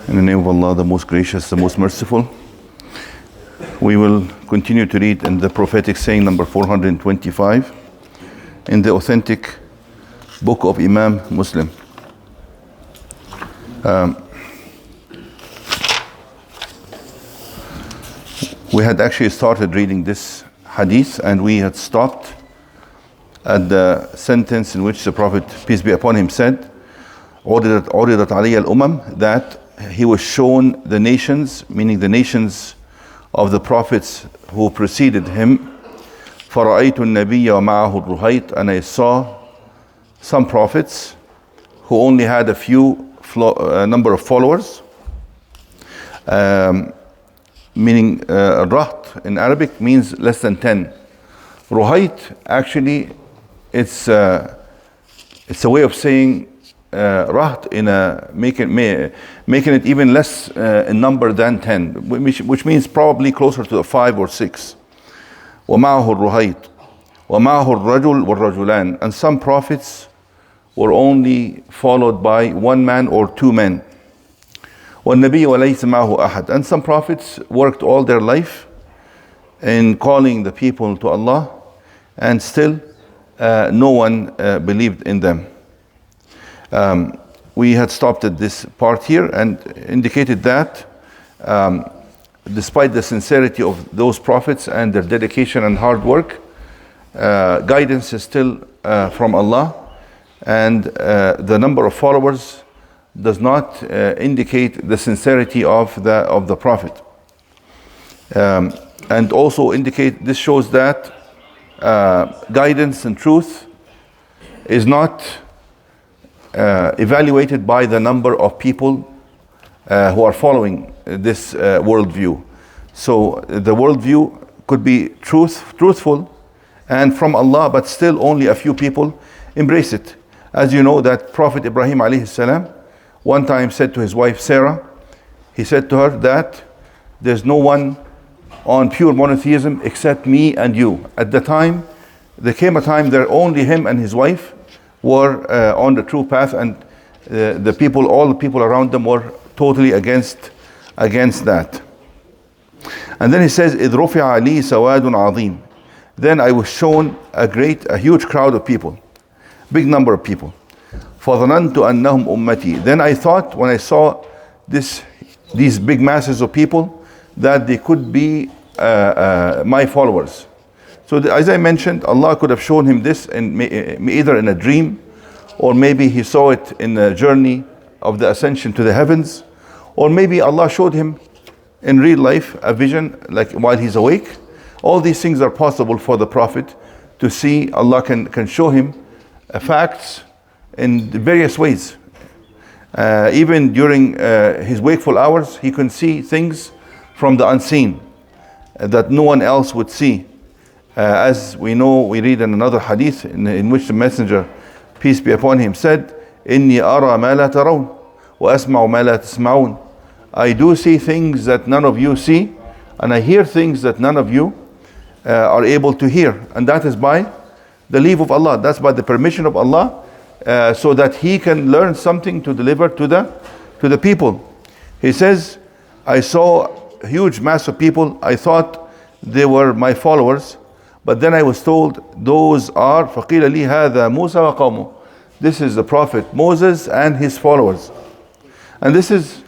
In the name of Allah, the most gracious, the most merciful. We will continue to read in the prophetic saying number 425 in the authentic book of Imam Muslim. We had actually started reading this hadith and we had stopped at the sentence in which the Prophet, peace be upon him, said, عُرِضَتْ عَلَيَّ الْأُمَمْ, that he was shown the nations, meaning the nations of the prophets who preceded him. فَرَأَيْتُ النَّبِيَّ وَمَعَهُ الرُّهَيْطِ, and I saw some prophets who only had a few number of followers, meaning raht in Arabic means less than 10. Ruhayt, actually it's a way of saying raht in making it even less in number than 10, which means probably closer to 5 or 6. وَمَعَهُ الرُّهَيْطِ وَمَعَهُ الرَّجُلُ وَالرَّجُلَانِ, and some prophets were only followed by one man or two men. وَالنَّبِيُّ وَلَيْسَ مَعَهُ أَحَدٌ, and some prophets worked all their life in calling the people to Allah, and still no one believed in them. We had stopped at this part here and indicated that despite the sincerity of those prophets and their dedication and hard work, guidance is still from Allah, and the number of followers does not indicate the sincerity of the Prophet. And also this shows that guidance and truth is not evaluated by the number of people who are following this worldview. So the worldview could be truthful and from Allah, but still only a few people embrace it. As you know, that Prophet Ibrahim alayhi salam one time said to his wife Sarah, he said to her that there's no one on pure monotheism except me and you. At the time, there came a time that only him and his wife were on the true path, and all the people around them were totally against that. And then he says, إِذْ رُفِعَ لِي سَوَادٌ عَظِيمٌ, then I was shown a huge crowd of people, big number of people. فَظَنَنْتُ أَنَّهُمْ أُمَّتِي, then I thought when I saw these big masses of people that they could be my followers. So as I mentioned, Allah could have shown him this either in a dream, or maybe he saw it in a journey of the ascension to the heavens, or maybe Allah showed him in real life a vision like while he's awake. All these things are possible for the Prophet to see. Allah can show him facts in various ways. Even during his wakeful hours, he can see things from the unseen that no one else would see. As we know, we read in another hadith in which the Messenger, peace be upon him, said, إِنِّي أَرَى مَا لَا تَرَوْنَ وَأَسْمَعُ مَا لَا تَسْمَعُونَ, I do see things that none of you see, and I hear things that none of you are able to hear. And that is by the leave of Allah. That's by the permission of Allah, so that he can learn something to deliver to the people. He says, I saw a huge mass of people. I thought they were my followers, but then I was told those are فَقِيلَ لِي هَذَا مُوسَى وَقَوْمُهُ, this is the Prophet Moses and his followers. And this is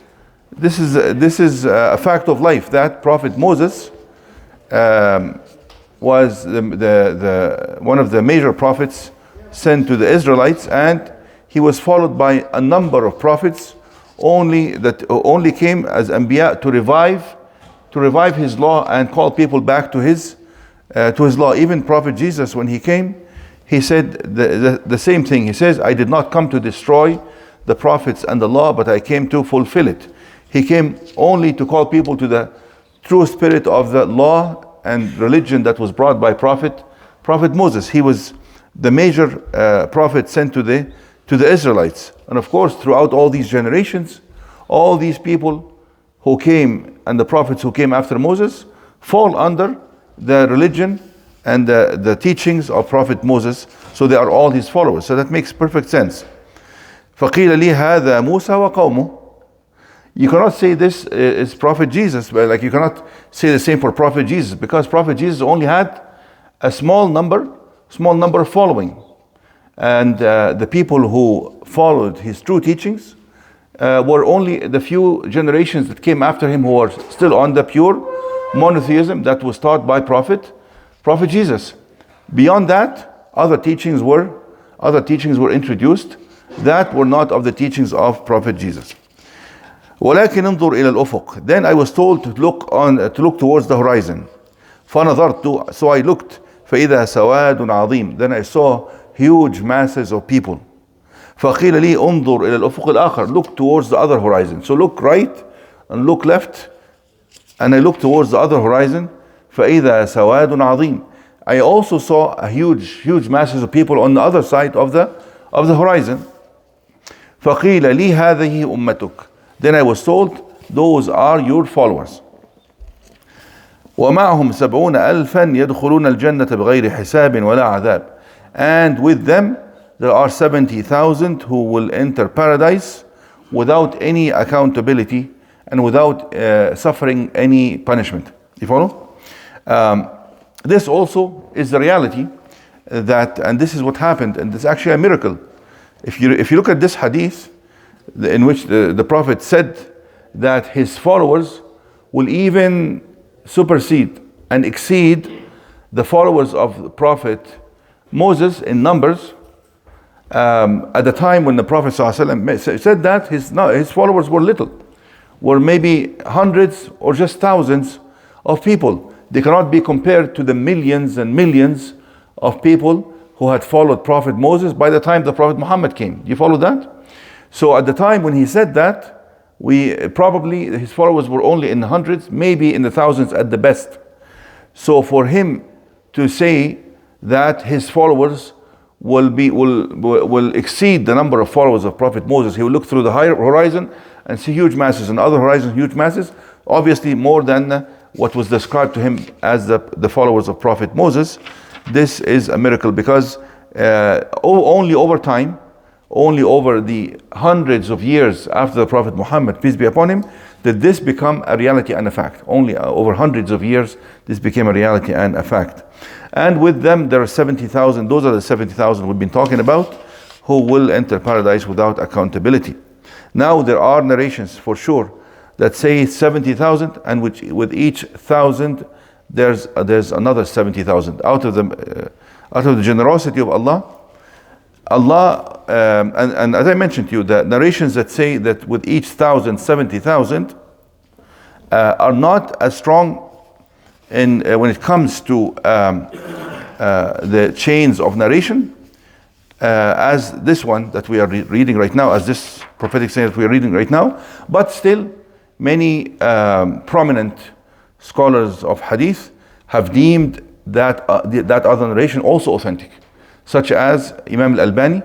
a fact of life, that Prophet Moses was one of the major prophets sent to the Israelites, and he was followed by a number of prophets only came as Anbiya to revive his law and call people back to his law. Even Prophet Jesus, when he came, he said the same thing. He says, I did not come to destroy the prophets and the law, but I came to fulfill it. He came only to call people to the true spirit of the law and religion that was brought by Prophet Moses. He was the major prophet sent to the Israelites. And of course, throughout all these generations, all these people who came and the prophets who came after Moses fall under the religion and the teachings of Prophet Moses. So they are all his followers. So that makes perfect sense. فَقِيلَ لِي هَذَا مُوسَى وَقَوْمُهُ, You cannot say this is Prophet Jesus, but like you cannot say the same for Prophet Jesus, because Prophet Jesus only had a small number following. And the people who followed his true teachings were only the few generations that came after him who are still on the pure monotheism that was taught by Prophet Jesus. Beyond that, other teachings were introduced that were not of the teachings of Prophet Jesus. ولكن انظر إلى الأفق. Then I was told to look towards the horizon. فنظرت, so I looked. فإذا سواد عظيم. Then I saw huge masses of people. فقيل لي انظر إلى الأفق الآخر. Look towards the other horizon. So look right and look left, and I looked towards the other horizon. فإذا سواد عظيم. I also saw a huge masses of people on the other side of the horizon. فقيل لي هذه أمتك. Then I was told, those are your followers. ومعهم 70,000 يدخلون الجنة بغير حساب ولا عذاب. And with them there are 70,000 who will enter paradise without any accountability and without suffering any punishment. You follow? This also is the reality, and this is what happened, and it's actually a miracle. If you look at this hadith, in which the Prophet said that his followers will even supersede and exceed the followers of the Prophet Moses in numbers. At the time when the Prophet ﷺ said that, his followers were maybe hundreds or just thousands of people. They cannot be compared to the millions and millions of people who had followed Prophet Moses by the time the Prophet Muhammad came. Do you follow that? So at the time when he said that, his followers were only in the hundreds, maybe in the thousands at the best. So for him to say that his followers will exceed the number of followers of Prophet Moses, he will look through the higher horizon and see huge masses, and other horizons huge masses, obviously more than what was described to him as the followers of Prophet Moses. This is a miracle, because only over time, only over the hundreds of years after the Prophet Muhammad, peace be upon him, did this become a reality and a fact. Only over hundreds of years this became a reality and a fact. And with them there are 70,000. Those are the 70,000 we've been talking about, who will enter paradise without accountability. Now there are narrations for sure that say 70,000, and with each thousand there's another 70,000. Out of the generosity of Allah, and as I mentioned to you, the narrations that say that with each thousand, 70,000 are not as strong when it comes to the chains of narration as this one that we are reading right now, as this prophetic saying that we are reading right now. But still, many prominent scholars of hadith have deemed that other narration also authentic, such as Imam al-Albani.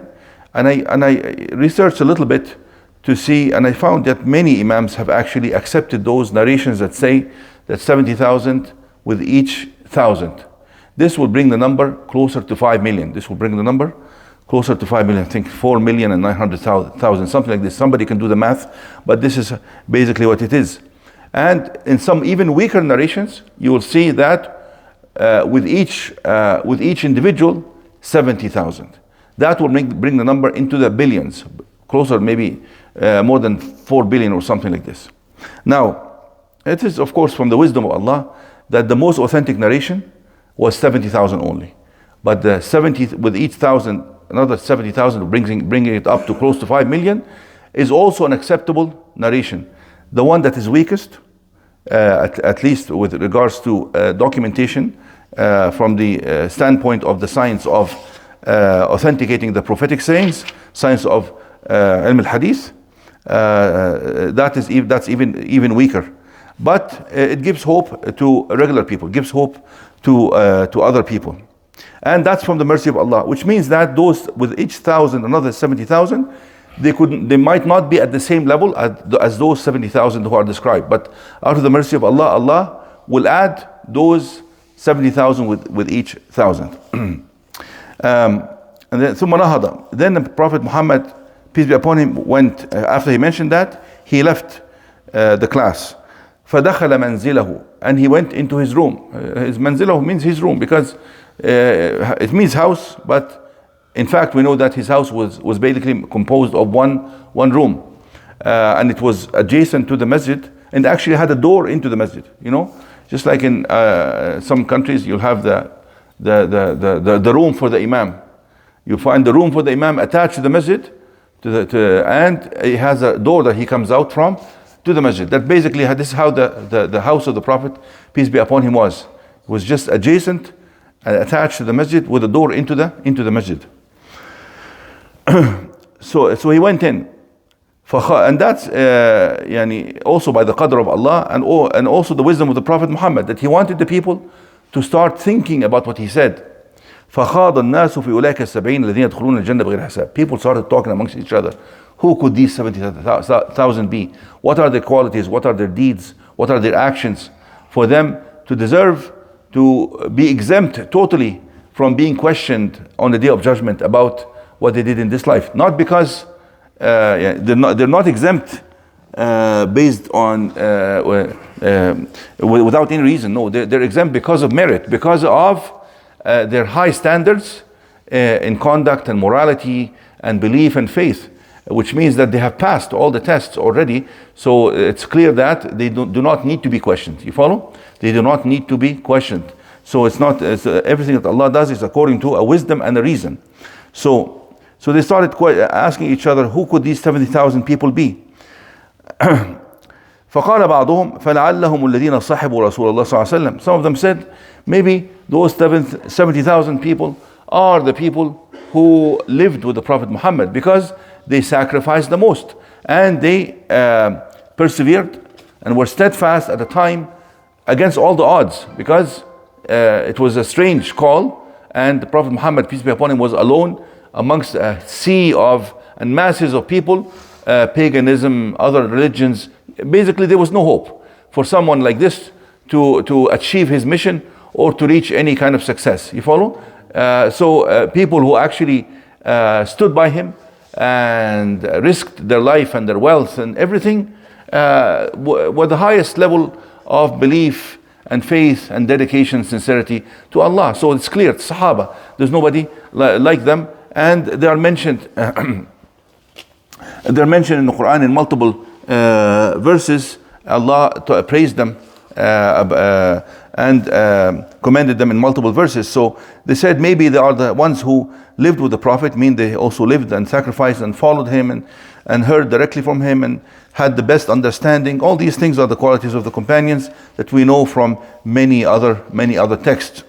And I researched a little bit to see, and I found that many Imams have actually accepted those narrations that say that 70,000 with each thousand. This will bring the number closer to 5 million. This will bring the number closer to 5 million. I think 4,900,000, something like this. Somebody can do the math, but this is basically what it is. And in some even weaker narrations, you will see that with each individual, 70,000. That will bring the number into the billions, closer maybe more than 4 billion or something like this. Now, it is of course from the wisdom of Allah that the most authentic narration was 70,000 only. But the 70 with each thousand, another 70,000, bringing it up to close to 5 million, is also an acceptable narration. The one that is weakest, at least with regards to documentation, from the standpoint of the science of authenticating the prophetic sayings, science of ilm al-hadith, that's even weaker. But it gives hope to regular people, gives hope to other people. And that's from the mercy of Allah, which means that those with each thousand, another 70,000, they might not be at the same level as those 70,000 who are described. But out of the mercy of Allah, Allah will add those 70,000 with each thousand. And then Then the Prophet Muhammad, peace be upon him, went, after he mentioned that, he left the class. فدخل منزله, and he went into his room. His منزله means his room, because it means house, but in fact we know that his house was basically composed of one room, and it was adjacent to the masjid, and actually had a door into the masjid. Just like in some countries, you'll have the room for the imam. You find the room for the imam attached to the masjid, and it has a door that he comes out from to the masjid. That basically, this is how the house of the Prophet, peace be upon him, was. It was just adjacent and attached to the masjid with a door into the masjid. So he went in. And that's also by the qadr of Allah, and also the wisdom of the Prophet Muhammad, that he wanted the people to start thinking about what he said. فخاض الناس في أولئك السبعين الذين يدخلون الجنة بغير حساب. People started talking amongst each other. Who could these 70,000 be? What are their qualities? What are their deeds? What are their actions for them to deserve to be exempt totally from being questioned on the day of judgment about what they did in this life? Not because they're not exempt based on without any reason. No, they're exempt because of merit, because of their high standards in conduct and morality and belief and faith, which means that they have passed all the tests already. So it's clear that they do not need to be questioned. You follow? They do not need to be questioned. So everything that Allah does is according to a wisdom and a reason. So they started asking each other, who could these 70,000 people be? فقال بعضهم فلعلهم الذين صحبوا رسول الله صلى الله عليه وسلم. Some of them said, maybe those 70,000 people are the people who lived with the Prophet Muhammad, because they sacrificed the most and they persevered and were steadfast at the time against all the odds, because it was a strange call, and the Prophet Muhammad, peace be upon him, was alone amongst a sea of and masses of people, paganism, other religions. Basically, there was no hope for someone like this to achieve his mission or to reach any kind of success. You follow? So people who actually stood by him and risked their life and their wealth and everything were the highest level of belief and faith and dedication, sincerity to Allah. So it's clear, it's Sahaba. There's nobody like them, and they are mentioned. They're mentioned in the Quran in multiple verses. Allah praised them and commended them in multiple verses. So they said maybe they are the ones who lived with the Prophet, mean they also lived and sacrificed and followed him and heard directly from him and had the best understanding. All these things are the qualities of the companions that we know from many other texts.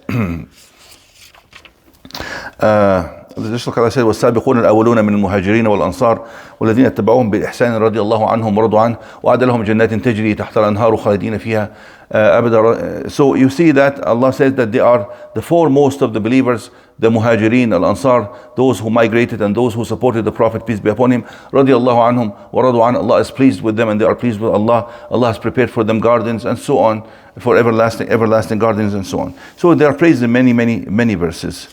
الرسول صلى الله عليه وسلم والسابقون الأولون من المهاجرين والأنصار والذين اتبعوهم بإحسان رضي الله عنهم ورضوا عنه وأعد لهم جنات تجري تحت الأنهار خالدين فيها أبدا. So you see that Allah says that they are the foremost of the believers, the muhajirin, al-ansar, those who migrated and those who supported the Prophet, peace be upon him. رضي الله عنهم ورضوا عنه. Allah is pleased with them and they are pleased with Allah. Allah has prepared for them gardens and so on, for everlasting gardens and so on. So they are praised in many verses.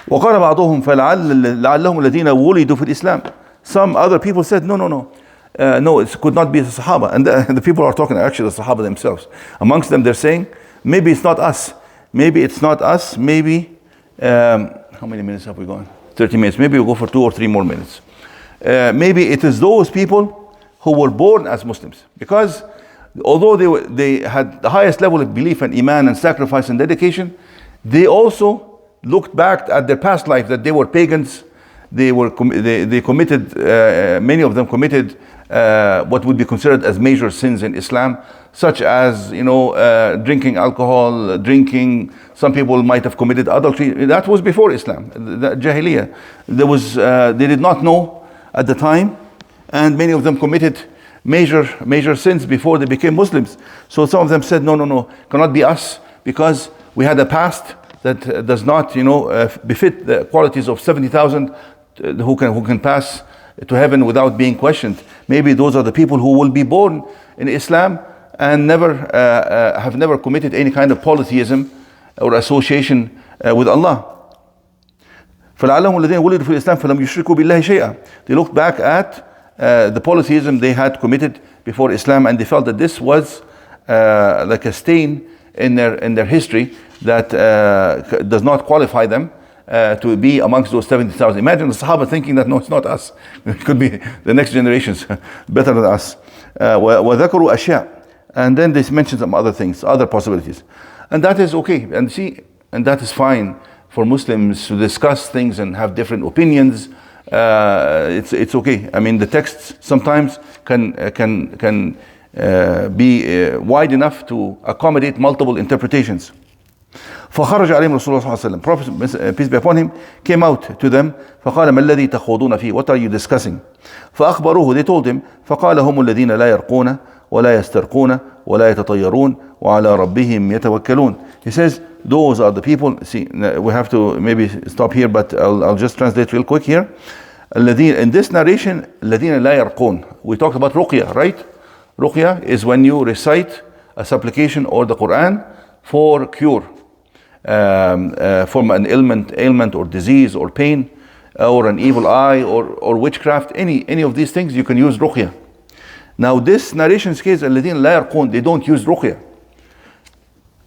وقال بعضهم فلعلهم الذين ولدوا في الإسلام. Some other people said no, it could not be the Sahaba. And the people are talking actually the Sahaba themselves. Amongst them they're saying, maybe it's not us. Maybe how many minutes have we gone? 30 minutes. Maybe we'll go for 2 or 3 more minutes. Maybe it is those people who were born as Muslims. Because although they had the highest level of belief and Imaan and sacrifice and dedication, they also looked back at their past life, that they were pagans. They committed, many of them committed what would be considered as major sins in Islam, such as drinking alcohol, drinking. Some people might have committed adultery. That was before Islam, the Jahiliyyah. They did not know at the time, and many of them committed major sins before they became Muslims. So some of them said, no, cannot be us, because we had a past that does not, befit the qualities of 70,000 who can pass to heaven without being questioned. Maybe those are the people who will be born in Islam and have never committed any kind of polytheism or association with Allah. فلعلهم الذين ولدوا في الإسلام فلم يشركوا بالله شيئا. They looked back at the polytheism they had committed before Islam, and they felt that this was like a stain in their history that does not qualify them to be amongst those 70,000. Imagine the Sahaba thinking that, no, it's not us. It could be the next generations better than us. وَذَكَرُوا أَشْيَاء. And then they mention some other things, other possibilities. And that is okay. And that is fine for Muslims to discuss things and have different opinions. It's okay. I mean, the texts sometimes can be wide enough to accommodate multiple interpretations. فخرج عليهم رسول الله صلى الله عليه وسلم. Prophet, peace be upon him, came out to them. فقال ما الذي تخوضون فيه? What are you discussing? فأخبروه, they told him. فقال هم الذين لا يرقون ولا يسترقون ولا يتطيرون وعلى ربهم يتوكلون. He says, those are the people. See, we have to maybe stop here, but I'll just translate real quick here. In this narration, الذين لا يرقون. We talked about ruqya, right? Ruqya is when you recite a supplication or the Quran for cure, from an ailment or disease or pain, or an evil eye or witchcraft. Any of these things you can use ruqya. Now this narration says الذين لا يرقون, they don't use ruqya.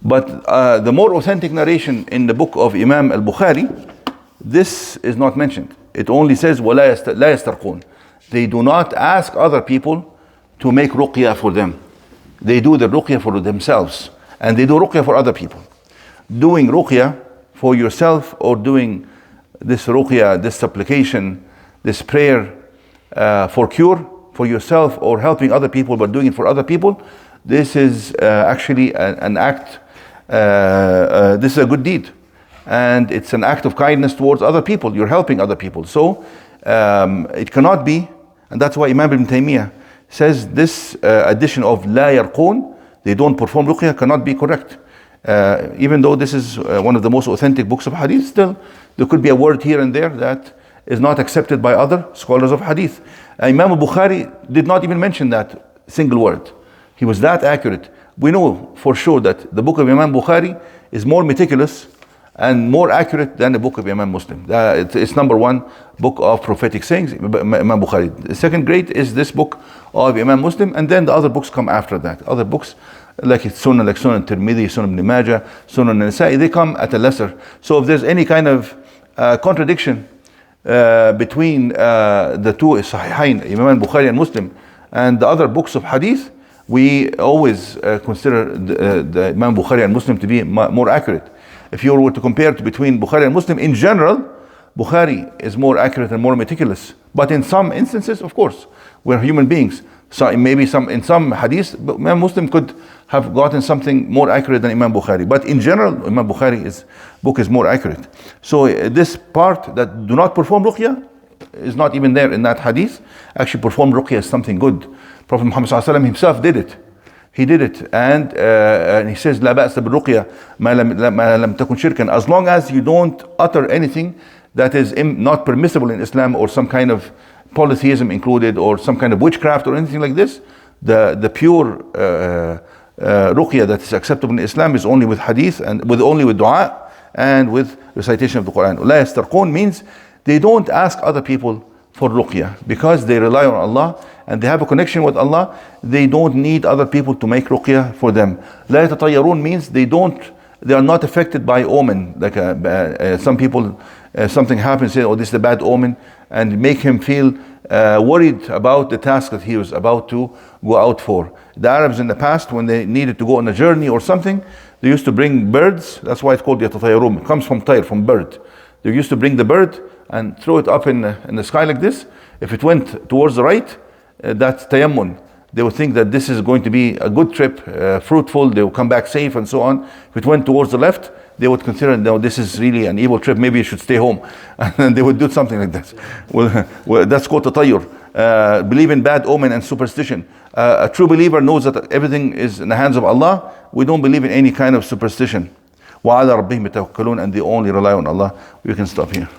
But the more authentic narration in the book of Imam al-Bukhari, this is not mentioned. It only says ولا يسترقون. They do not ask other people to make ruqya for them. They do the ruqya for themselves, and they do ruqya for other people. Doing ruqya for yourself, or doing this ruqya, this supplication, this prayer for cure for yourself, or helping other people but doing it for other people, this is actually an act, this is a good deed, and it's an act of kindness towards other people. You're helping other people. So it cannot be, and that's why Imam Ibn Taymiyyah says this addition of لا يرقون, they don't perform ruqya, cannot be correct. Even though this is one of the most authentic books of hadith, still there could be a word here and there that is not accepted by other scholars of hadith. Imam al-Bukhari did not even mention that single word. He was that accurate. We know for sure that the book of Imam Bukhari is more meticulous and more accurate than the book of Imam Muslim. It's number one book of prophetic sayings, Imam Bukhari. The second grade is this book of Imam Muslim, and then the other books come after that. Other books like Sunan Tirmidhi, Sunan Ibn Majah, Sunan Nasa'i, they come at a lesser. So if there's any kind of contradiction between the two Sahihain, Imam Bukhari and Muslim, and the other books of hadith, we always consider the Imam Bukhari and Muslim to be more accurate. If you were to compare between Bukhari and Muslim, in general, Bukhari is more accurate and more meticulous. But in some instances, of course, we're human beings. So maybe in some hadith, Imam Muslim could have gotten something more accurate than Imam Bukhari. But in general, Imam Bukhari's book is more accurate. So this part that do not perform ruqya is not even there in that hadith. Actually, perform ruqya is something good. Prophet Muhammad ﷺ himself did it. He did it, and he says, لا بأس بالرقية ما لم تكن شركا. As long as you don't utter anything that is not permissible in Islam, or some kind of polytheism included, or some kind of witchcraft or anything like this, the pure ruqya that is acceptable in Islam is only with hadith, and only with dua and with recitation of the Quran. لا يسترقون means they don't ask other people for ruqya because they rely on Allah and they have a connection with Allah. They don't need other people to make ruqya for them. لا يتطيرون means they are not affected by omen. Like some people, something happens, say, oh, this is a bad omen, and make him feel worried about the task that he was about to go out for. The Arabs in the past, when they needed to go on a journey or something, they used to bring birds. That's why it's called yatatayarun. It comes from tayr, from bird. They used to bring the bird and throw it up in the sky like this. If it went towards the right, that's tayammun. They would think that this is going to be a good trip, fruitful, they will come back safe and so on. If it went towards the left, they would consider, no, this is really an evil trip, maybe you should stay home. And they would do something like that. Well, that's called tatayyur. Believe in bad omen and superstition. A true believer knows that everything is in the hands of Allah. We don't believe in any kind of superstition. وَعَلَى رَبِّهِمْ يَتَوَكَّلُونَ, and they only rely on Allah. We can stop here.